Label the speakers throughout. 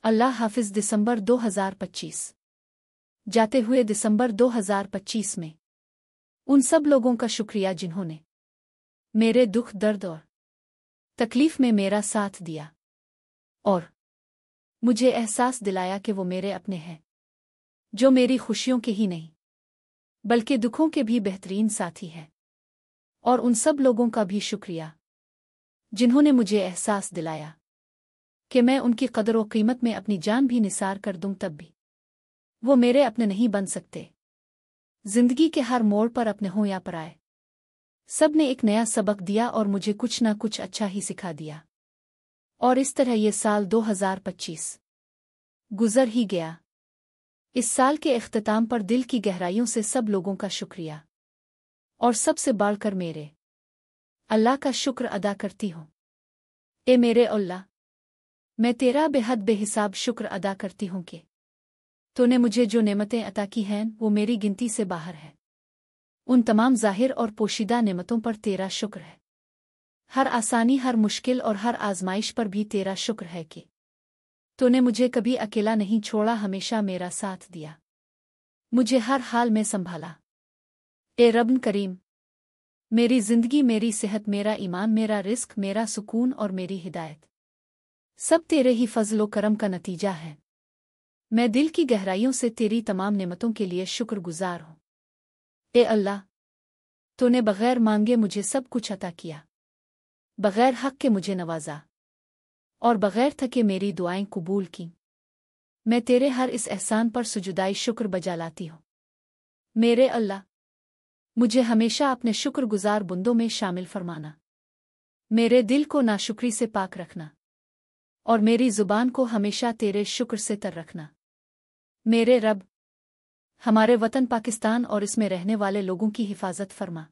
Speaker 1: अल्लाह हाफिज़ दिसंबर 2025। जाते हुए दिसंबर 2025 में उन सब लोगों का शुक्रिया जिन्होंने मेरे दुख दर्द और तकलीफ में मेरा साथ दिया और मुझे एहसास दिलाया कि वो मेरे अपने हैं, जो मेरी खुशियों के ही नहीं बल्कि दुखों के भी बेहतरीन साथी हैं। और उन सब लोगों का भी शुक्रिया जिन्होंने मुझे एहसास दिलाया कि मैं उनकी कदर व कीमत में अपनी जान भी निसार कर दूं, तब भी वो मेरे अपने नहीं बन सकते। जिंदगी के हर मोड़ पर अपने हों या पराए, सब ने एक नया सबक दिया और मुझे कुछ ना कुछ अच्छा ही सिखा दिया। और इस तरह ये साल 2025 गुजर ही गया। इस साल के इख्तिताम पर दिल की गहराइयों से सब लोगों का शुक्रिया और सबसे बढ़कर मेरे अल्लाह का शुक्र अदा करती हूँ। ए मेरे अल्लाह, मैं तेरा बेहद बेहिसाब शुक्र अदा करती हूँ कि तूने मुझे जो नेमतें अता की हैं वो मेरी गिनती से बाहर है। उन तमाम ज़ाहिर और पोशीदा नेमतों पर तेरा शुक्र है। हर आसानी, हर मुश्किल और हर आजमाइश पर भी तेरा शुक्र है कि तूने मुझे कभी अकेला नहीं छोड़ा, हमेशा मेरा साथ दिया, मुझे हर हाल में संभाला। ए रब करीम, मेरी जिंदगी, मेरी सेहत, मेरा ईमान, मेरा रिस्क, मेरा सुकून और मेरी हिदायत सब तेरे ही फजलो करम का नतीजा है। मैं दिल की गहराइयों से तेरी तमाम नेमतों के लिए शुक्रगुजार हूँ। ए अल्लाह, तूने बगैर मांगे मुझे सब कुछ अता किया, बगैर हक के मुझे नवाजा और बगैर थके मेरी दुआएं कबूल की। मैं तेरे हर इस एहसान पर सुजुदाई शुक्र बजा लाती हूँ। मेरे अल्लाह, मुझे हमेशा अपने शुक्रगुजार बंदों में शामिल फरमाना। मेरे दिल को नाशुक्री से पाक रखना और मेरी जुबान को हमेशा तेरे शुक्र से तर रखना। मेरे रब, हमारे वतन पाकिस्तान और इसमें रहने वाले लोगों की हिफाजत फरमा।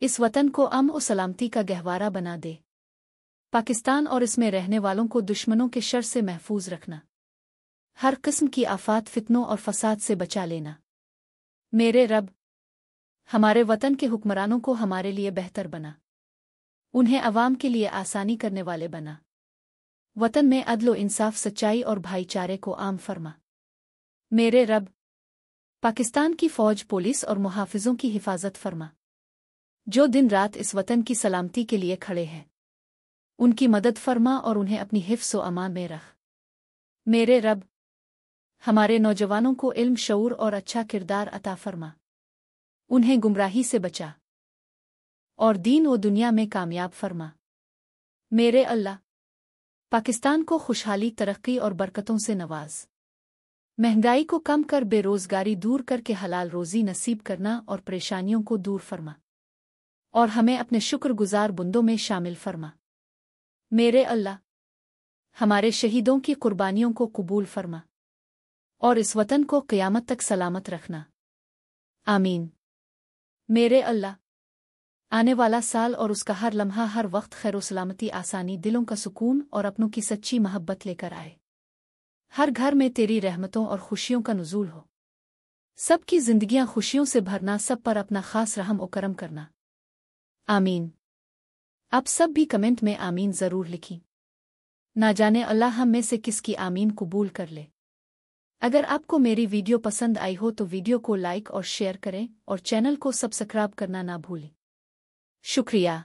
Speaker 1: इस वतन को अमन और सलामती का गहवारा बना दे। पाकिस्तान और इसमें रहने वालों को दुश्मनों के शर से महफूज रखना। हर किस्म की आफात, फितनों और फसाद से बचा लेना। मेरे रब, हमारे वतन के हुक्मरानों को हमारे लिए बेहतर बना, उन्हें अवाम के लिए आसानी करने वाले बना। वतन में अदल व इंसाफ, सच्चाई और भाईचारे को आम फरमा। मेरे रब, पाकिस्तान की फौज, पुलिस और मुहाफिजों की हिफाजत फरमा, जो दिन रात इस वतन की सलामती के लिए खड़े हैं। उनकी मदद फरमा और उन्हें अपनी हिफ्स व अमान में रख। मेरे रब, हमारे नौजवानों को इल्म, शऊर और अच्छा किरदार अता फरमा, उन्हें गुमराही से बचा और दीन व दुनिया में कामयाब फरमा। मेरे अल्लाह, पाकिस्तान को खुशहाली, तरक्की और बरकतों से नवाज। महंगाई को कम कर, बेरोजगारी दूर करके हलाल रोजी नसीब करना और परेशानियों को दूर फरमा और हमें अपने शुक्रगुजार बंदों में शामिल फरमा। मेरे अल्लाह, हमारे शहीदों की कुर्बानियों को कबूल फरमा और इस वतन को क़यामत तक सलामत रखना। आमीन। मेरे अल्लाह, आने वाला साल और उसका हर लम्हा, हर वक्त खैर सलामती, आसानी, दिलों का सुकून और अपनों की सच्ची मोहब्बत लेकर आए। हर घर में तेरी रहमतों और खुशियों का नुज़ूल हो। सबकी जिंदगियां खुशियों से भरना, सब पर अपना खास रहम और करम करना। आमीन। आप सब भी कमेंट में आमीन ज़रूर लिखी। ना जाने अल्लाह हम में से किसकी आमीन कबूल कर ले। अगर आपको मेरी वीडियो पसंद आई हो तो वीडियो को लाइक और शेयर करें और चैनल को सब्सक्राइब करना ना भूलें। शुक्रिया।